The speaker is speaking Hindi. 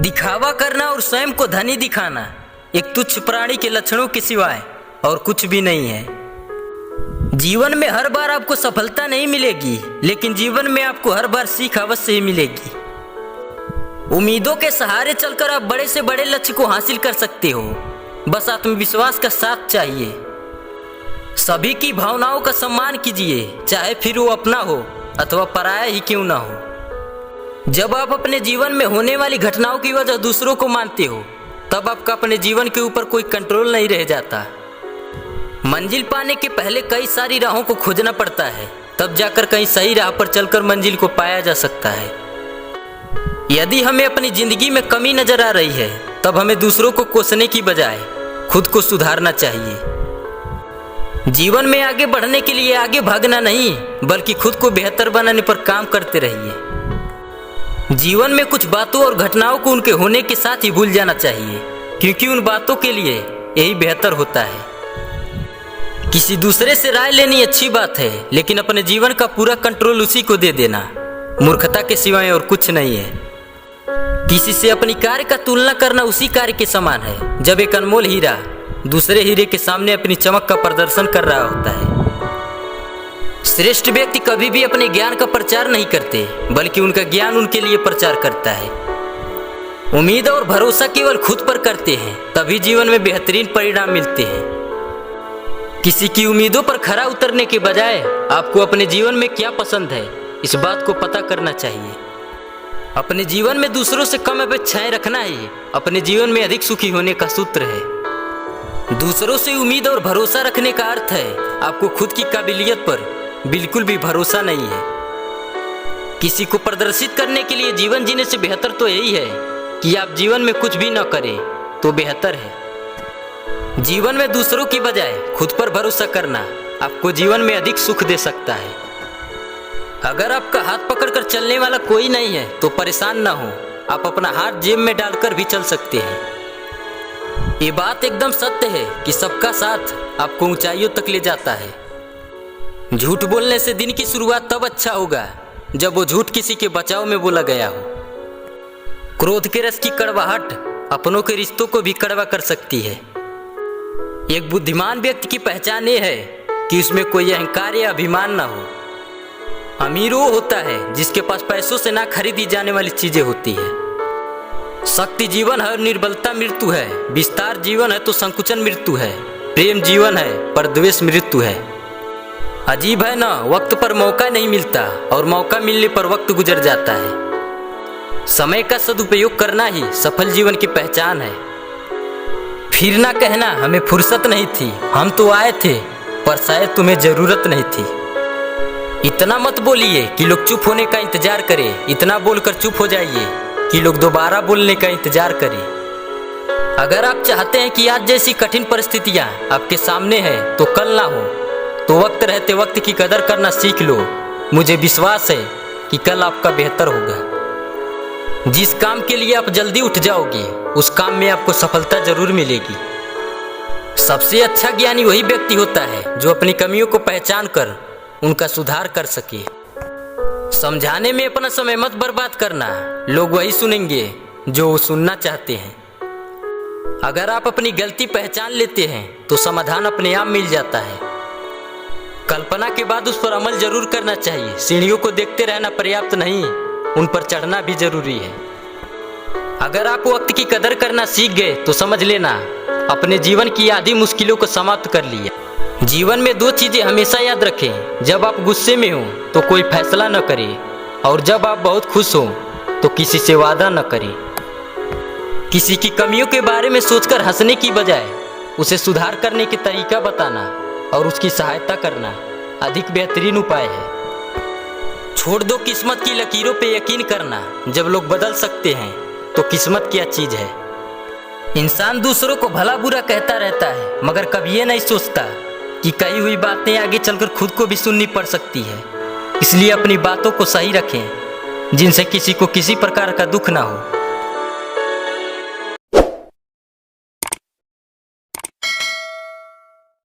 दिखावा करना और स्वयं को धनी दिखाना एक तुच्छ प्राणी के लक्षणों के सिवाय और कुछ भी नहीं है। जीवन में हर बार आपको सफलता नहीं मिलेगी, लेकिन जीवन में आपको हर बार सीख अवश्य ही मिलेगी। उम्मीदों के सहारे चलकर आप बड़े से बड़े लक्ष्य को हासिल कर सकते हो, बस आत्मविश्वास का साथ चाहिए। सभी की भावनाओं का सम्मान कीजिए, चाहे फिर वो अपना हो अथवा पराया ही क्यों ना हो। जब आप अपने जीवन में होने वाली घटनाओं की वजह दूसरों को मानते हो, तब आपका अपने जीवन के ऊपर कोई कंट्रोल नहीं रह जाता। मंजिल पाने के पहले कई सारी राहों को खोजना पड़ता है, तब जाकर कहीं सही राह पर चलकर मंजिल को पाया जा सकता है। यदि हमें अपनी जिंदगी में कमी नजर आ रही है, तब हमें दूसरों को कोसने की बजाय खुद को सुधारना चाहिए। जीवन में आगे बढ़ने के लिए आगे भागना नहीं, बल्कि खुद को बेहतर बनाने पर काम करते रहिए। जीवन में कुछ बातों और घटनाओं को उनके होने के साथ ही भूल जाना चाहिए, क्योंकि उन बातों के लिए यही बेहतर होता है। किसी दूसरे से राय लेनी अच्छी बात है, लेकिन अपने जीवन का पूरा कंट्रोल उसी को दे देना मूर्खता के सिवाय और कुछ नहीं है। किसी से अपनी कार्य का तुलना करना उसी कार्य के समान है जब एक अनमोल हीरा दूसरे हीरे के सामने अपनी चमक का प्रदर्शन कर रहा होता है। श्रेष्ठ व्यक्ति कभी भी अपने ज्ञान का प्रचार नहीं करते, बल्कि उनका ज्ञान उनके लिए प्रचार करता है। उम्मीद और भरोसा केवल खुद पर करते हैं, तभी जीवन में बेहतरीन परिणाम मिलते हैं। किसी की उम्मीदों पर खरा उतरने के बजाय आपको अपने जीवन में क्या पसंद है, इस बात को पता करना चाहिए। अपने जीवन में दूसरों से कम अपेक्षाएं रखना ही अपने जीवन में अधिक सुखी होने का सूत्र है। दूसरों से उम्मीद और भरोसा रखने का अर्थ है आपको खुद की काबिलियत पर बिल्कुल भी भरोसा नहीं है। किसी को प्रदर्शित करने के लिए जीवन जीने से बेहतर तो यही है कि आप जीवन में कुछ भी न करें तो बेहतर है। जीवन में दूसरों की बजाय खुद पर भरोसा करना आपको जीवन में अधिक सुख दे सकता है। अगर आपका हाथ पकड़कर चलने वाला कोई नहीं है तो परेशान ना हो, आप अपना हाथ जेब में डालकर भी चल सकते हैं। ये बात एकदम सत्य है कि सबका साथ आपको ऊंचाइयों तक ले जाता है। झूठ बोलने से दिन की शुरुआत तब अच्छा होगा जब वो झूठ किसी के बचाव में बोला गया हो। क्रोध के रस की कड़वाहट अपनों के रिश्तों को भी कड़वा कर सकती है। एक बुद्धिमान व्यक्ति की पहचान ये है कि उसमें कोई अहंकार या अभिमान ना हो। अमीर वो होता है जिसके पास पैसों से ना खरीदी जाने वाली चीजें होती है। शक्ति जीवन है और निर्बलता मृत्यु है। विस्तार जीवन है तो संकुचन मृत्यु है। प्रेम जीवन है पर द्वेष मृत्यु है। अजीब है ना, वक्त पर मौका नहीं मिलता और मौका मिलने पर वक्त गुजर जाता है। समय का सदुपयोग करना ही सफल जीवन की पहचान है। फिर ना कहना हमें फुर्सत नहीं थी, हम तो आए थे पर शायद तुम्हें जरूरत नहीं थी। इतना मत बोलिए कि लोग चुप होने का इंतजार करें, इतना बोलकर चुप हो जाइए कि लोग दोबारा बोलने का इंतजार करें। अगर आप चाहते हैं कि आज जैसी कठिन परिस्थितियां आपके सामने हैं तो कल ना हो, तो वक्त रहते वक्त की कदर करना सीख लो। मुझे विश्वास है कि कल आपका बेहतर होगा। जिस काम के लिए आप जल्दी उठ जाओगे, उस काम में आपको सफलता जरूर मिलेगी। सबसे अच्छा ज्ञानी वही व्यक्ति होता है जो अपनी कमियों को पहचान कर उनका सुधार कर सके। समझाने में अपना समय मत बर्बाद करना, लोग वही सुनेंगे जो वो सुनना चाहते हैं। अगर आप अपनी गलती पहचान लेते हैं तो समाधान अपने आप मिल जाता है। कल्पना के बाद उस पर अमल जरूर करना चाहिए। सीढ़ियों को देखते रहना पर्याप्त नहीं, उन पर चढ़ना भी जरूरी है। अगर आप वक्त की कदर करना सीख गए तो समझ लेना अपने जीवन की आधी मुश्किलों को समाप्त कर लिया। जीवन में दो चीजें हमेशा याद रखें, जब आप गुस्से में हो तो कोई फैसला न करें, और जब आप बहुत खुश हो तो किसी से वादा न करें। किसी की कमियों के बारे में सोचकर हंसने की बजाय उसे सुधार करने के तरीका बताना और उसकी सहायता करना अधिक बेहतरीन उपाय है। छोड़ दो किस्मत की लकीरों पे यकीन करना, जब लोग बदल सकते हैं तो किस्मत क्या चीज है। इंसान दूसरों को भला बुरा कहता रहता है, मगर कभी ये नहीं सोचता कि कही हुई बातें आगे चलकर खुद को भी सुननी पड़ सकती है। इसलिए अपनी बातों को सही रखें, जिनसे किसी को किसी प्रकार का दुख ना हो।